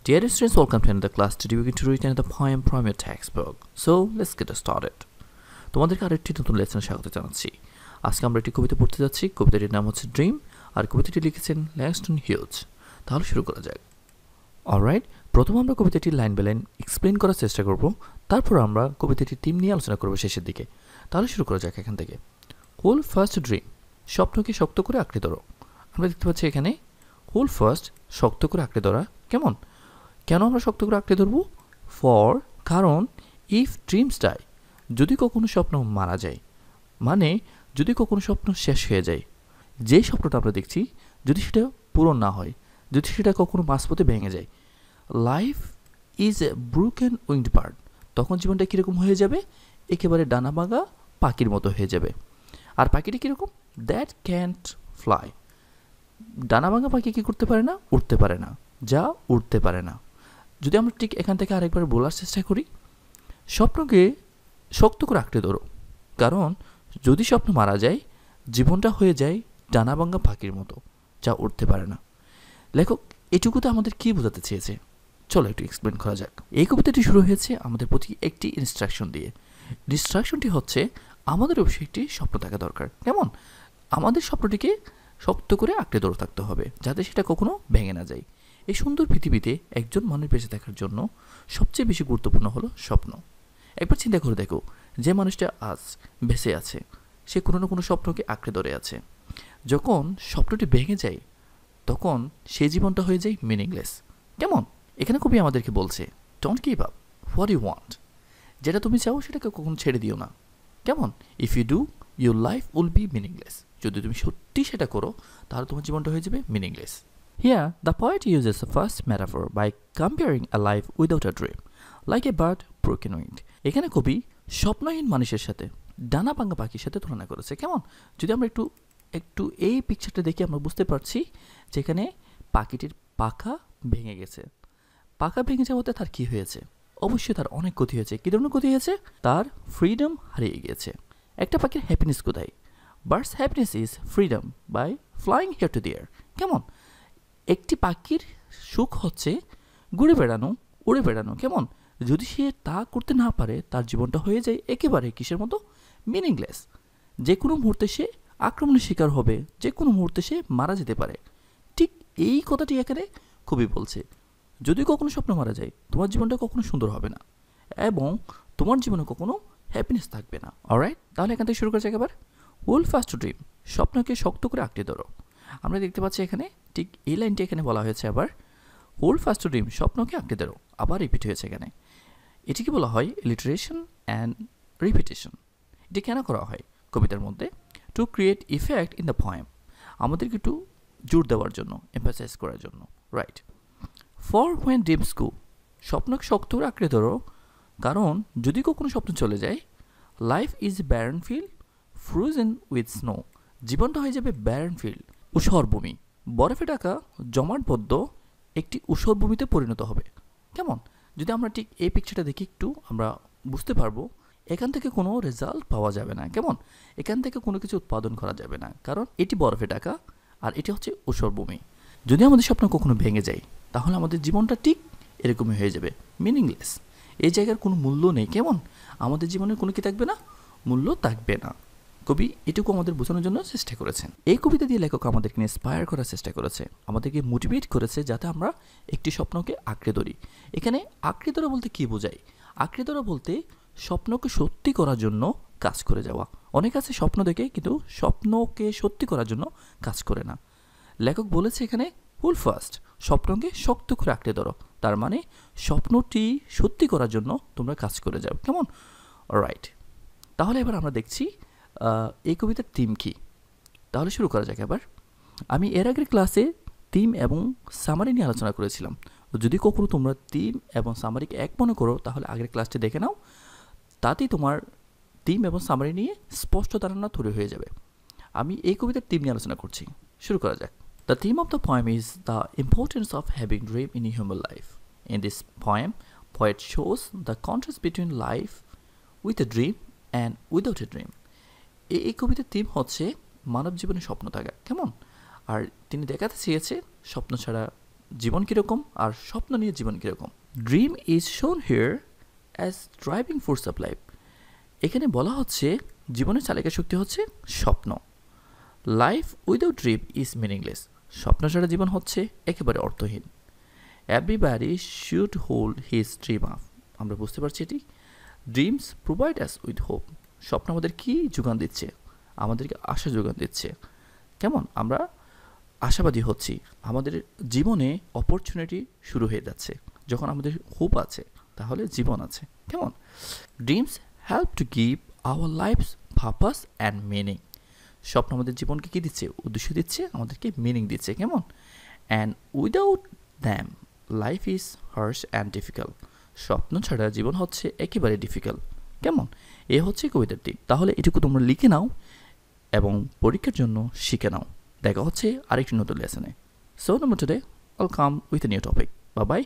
Dear students, welcome to another class. Today we're going to read another poem from your textbook. So, let's get started. তোমাদেরকে আরেকটি নতুন লেসনে স্বাগত জানাচ্ছি। আজকে আমরা একটি কবিতা পড়তে যাচ্ছি। কবিতাটির নাম হচ্ছে ড্রিম আর কবিতাটি লিখেছেন ল্যাংস্টন হিউজ। তাহলে শুরু করা যাক। অলরাইট, প্রথমে আমরা কবিতাটির লাইন বাই লাইন এক্সপ্লেইন করার চেষ্টা করব, তারপর আমরা কবিতাটির থিম নিয়ে আলোচনা করব শেষের দিকে। তাহলে শুরু করা যাক এখান থেকে। হোল ফার্স্ট ড্রিম, স্বপ্নকে শক্ত করে আঁকড়ে ধরো। আমরা দেখতে পাচ্ছি এখানে হোল ফার্স্ট, শক্ত করে আঁকড়ে ধরা। কেমন, কেন আমরা শক্ত করে আঁকড়ে ধরবো? ফর, কারণ ইফ ড্রিমস ডাই, যদি কখনো স্বপ্ন মারা যায়, মানে যদি কখনো স্বপ্ন শেষ হয়ে যায়, যে স্বপ্নটা আমরা দেখছি যদি সেটা পূরণ না হয়, যদি সেটা কখনো মাঝপথে ভেঙে যায়, life is a broken winked bird, তখন জীবনটা কীরকম হয়ে যাবে? একেবারে ডানা ভাঙা পাখির মতো হয়ে যাবে। আর পাখিটা কীরকম? দ্যাট ক্যান্ট ফ্লাই, ডানা ভাঙা পাখি কী করতে পারে না? উঠতে পারে না, যা উঠতে পারে না। যদি আমরা ঠিক এখান থেকে আরেকবার বলার চেষ্টা করি, স্বপ্নকে শক্ত করে আঁকড়ে ধরো, কারণ যদি স্বপ্ন মারা যায়, জীবনটা হয়ে যায় ডানা ভাঙা পাখির মতো, যা উঠতে পারে না। লেখক এটুকুতে আমাদের কি বোঝাতে চেয়েছে? চলো একটু এক্সপ্লেন করা যাক। এই কবিতাটি শুরু হয়েছে আমাদের প্রতি একটি ইনস্ট্রাকশন দিয়ে। ইনস্ট্রাকশনটি হচ্ছে আমাদের অবশ্যই একটি স্বপ্ন থাকা দরকার। কেমন, আমাদের স্বপ্নটিকে শক্ত করে আঁকড়ে ধরে থাকতে হবে, যাতে সেটা কখনো ভেঙে না যায়। এই সুন্দর পৃথিবীতে একজন মানুষ বেঁচে থাকার জন্য সবচেয়ে বেশি গুরুত্বপূর্ণ হলো স্বপ্ন। একবার চিন্তা করে দেখো, যে মানুষটা আজ বেঁচে আছে, সে কোনো না কোনো স্বপ্নকে আঁকড়ে ধরে আছে। যখন স্বপ্নটি ভেঙে যায়, তখন সেই জীবনটা হয়ে যায় মিনিংলেস। কেমন, এখানে কবি আমাদেরকে বলছে don't give up what you want, যেটা তুমি চাও সেটাকে কখনো ছেড়ে দিও না। কেমন, if you do your life will be meaningless, যদি তুমি সত্যি সেটা করো তাহলে তোমার জীবনটা হয়ে যাবে meaningless. Here, the poet uses the first metaphor by comparing a life without a dream, like a bird broken winged. এখানে কবি স্বপ্নহীন মানুষের সাথে ডানা ভাঙা পাখির সাথে তুলনা করেছে। কেমন, যদি আমরা একটু এই পিকচারটা দেখি, আমরা বুঝতে পারছি যেখানে পাখিটির পাখা ভেঙে গেছে। পাখা ভেঙে যাওয়াতে তার কি হয়েছে? অবশ্যই তার অনেক ক্ষতি হয়েছে। কী ধরনের ক্ষতি হয়েছে? তার ফ্রিডম হারিয়ে গিয়েছে। একটা পাখির হ্যাপিনেস কোথায়? Birds happiness is freedom by flying here to there. কেমন, একটি পাখির সুখ হচ্ছে ঘুরে বেড়ানো, উড়ে বেড়ানো। কেমন, যদি সে তা করতে না পারে, তার জীবনটা হয়ে যায় একেবারে কিসের মতো? মিনিংলেস। যে কোনো মুহূর্তে সে আক্রমণের শিকার হবে, যে কোনো মুহূর্তে সে মারা যেতে পারে। ঠিক এই কথাটি এখানে খুবই বলছে, যদি কখনো স্বপ্ন মারা যায়, তোমার জীবনটা কখনো সুন্দর হবে না এবং তোমার জীবনে কখনো হ্যাপিনেস থাকবে না। অলরাইট, তাহলে এখান থেকে শুরু করা যাক এবার। হোল ফার্স্ট ড্রিম, স্বপ্নকে শক্ত করে আঁকড়ে ধরো। আমরা দেখতে পাচ্ছি এখানে ঠিক এই লাইনটি এখানে বলা হয়েছে আবার, হোল ফার্স্ট ড্রিম, স্বপ্নকে আঁকড়ে ধরো, আবার রিপিট হয়েছে এখানে। এটিকে বলা হয় লিটারেশন অ্যান্ড রিপিটেশন। এটি কেন করা হয় কবিতার মধ্যে? To create effect in the poem, আমাদেরকে একটু জোর দেওয়ার জন্য, এমফাসাইজ করার জন্য। রাইট, ফর হোয়েন ড্রিমস গো, স্বপ্নকে শক্ত করে আঁকড়ে ধরো, কারণ যদি কখনো স্বপ্ন চলে যায়, life is Baron field frozen with snow, জীবনটা হয়ে যাবে ব্যারন ফিল্ড, ঊষর ভূমি, বরফে ঢাকা জমাটবদ্ধ একটি ঊষর ভূমিতে পরিণত হবে। কেমন, যদি আমরা ঠিক এই পিকচারটা দেখি একটু, আমরা বুঝতে পারবো এখান থেকে কোনো রেজাল্ট পাওয়া যাবে না। কেমন, এখান থেকে কোনো কিছু উৎপাদন করা যাবে না, কারণ এটি বরফে ঢাকা আর এটি হচ্ছে ঊষর ভূমি। যদি আমাদের স্বপ্ন কখনো ভেঙে যায়, তাহলে আমাদের জীবনটা ঠিক এরকমই হয়ে যাবে, মিনিংলেস। এই জায়গার কোনো মূল্য নেই। কেমন, আমাদের জীবনের কোনো কি থাকবে না? মূল্য থাকবে না। কবি এটুকু আমাদের বোঝানোর জন্য চেষ্টা করেছেন। এই কবিতা দিয়ে লেখক আমাদেরকে ইন্সপায়ার করার চেষ্টা করেছে, আমাদেরকে মোটিভেট করেছে যাতে আমরা একটি স্বপ্নকে আঁকড়ে ধরি। এখানে আঁকড়ে ধরা বলতে কী বোঝায়? আঁকড়ে ধরা বলতে স্বপ্নকে সত্যি করার জন্য কাজ করে যাওয়া। অনেক আছে স্বপ্ন দেখে কিন্তু স্বপ্নকে সত্যি করার জন্য কাজ করে না। লেখক বলেছে এখানে হোল ফার্স্ট, স্বপ্নকে শক্ত করে আঁকড়ে ধরো, তার মানে স্বপ্নটি সত্যি করার জন্য তোমরা কাজ করে যাও। কেমন, রাইট, তাহলে এবার আমরা দেখছি এই কবিতার থিম কী। তাহলে শুরু করা যাক এবার। আমি এর আগের ক্লাসে থিম এবং সামারি নিয়ে আলোচনা করেছিলাম। যদি কখনো তোমরা থিম এবং সামারিকে এক মনে করো, তাহলে আগের ক্লাসটি দেখে নাও, তাতেই তোমার থিম এবং সামারি নিয়ে স্পষ্ট ধারণা তৈরি হয়ে যাবে। আমি এই কবিতার থিম নিয়ে আলোচনা করছি, শুরু করা যাক। The theme of the poem is the importance of having dream in human life. In this poem, poet shows the contrast between life with a dream and without a dream. এই কবিতার theme হচ্ছে মানব জীবনে স্বপ্ন থাকা। কেমন, আর তিনি দেখাতে চেয়েছে স্বপ্ন ছাড়া জীবন কীরকম আর স্বপ্ন নিয়ে জীবন কীরকম। Dream is shown here as driving force of life. এখানে বলা হচ্ছে জীবনের চালিকা শক্তি হচ্ছে স্বপ্ন। Life without dream is meaningless. স্বপ্ন ছাড়া জীবন হচ্ছে একেবারে অর্থহীন। Everybody should hold his dream up. আমরা বুঝতে পারছি এটি। Dreams provide us with hope. স্বপ্ন আমাদের কী যোগান দিচ্ছে? আমাদেরকে আশা যোগান দিচ্ছে। কেমন আমরা আশাবাদী হচ্ছি, আমাদের জীবনে অপরচুনিটি শুরু হয়ে যাচ্ছে। যখন আমাদের হোপ আছে তাহলে জীবন আছে। কেমন? Dreams help to give our life's purpose and meaning. স্বপ্ন আমাদের জীবনকে কী দিচ্ছে? উদ্দেশ্য দিচ্ছে, আমাদেরকে মিনিং দিচ্ছে। কেমন? And without them life is harsh and difficult. স্বপ্ন ছাড়া জীবন হচ্ছে একেবারে ডিফিকাল্ট। কেমন? এ হচ্ছে কবিতাটি। তাহলে এটুকু তোমরা লিখে নাও এবং পরীক্ষার জন্য শিখে নাও। দেখা হচ্ছে আরেকটি নতুন লেসনে। So number today I'll come with a new topic. Bye bye.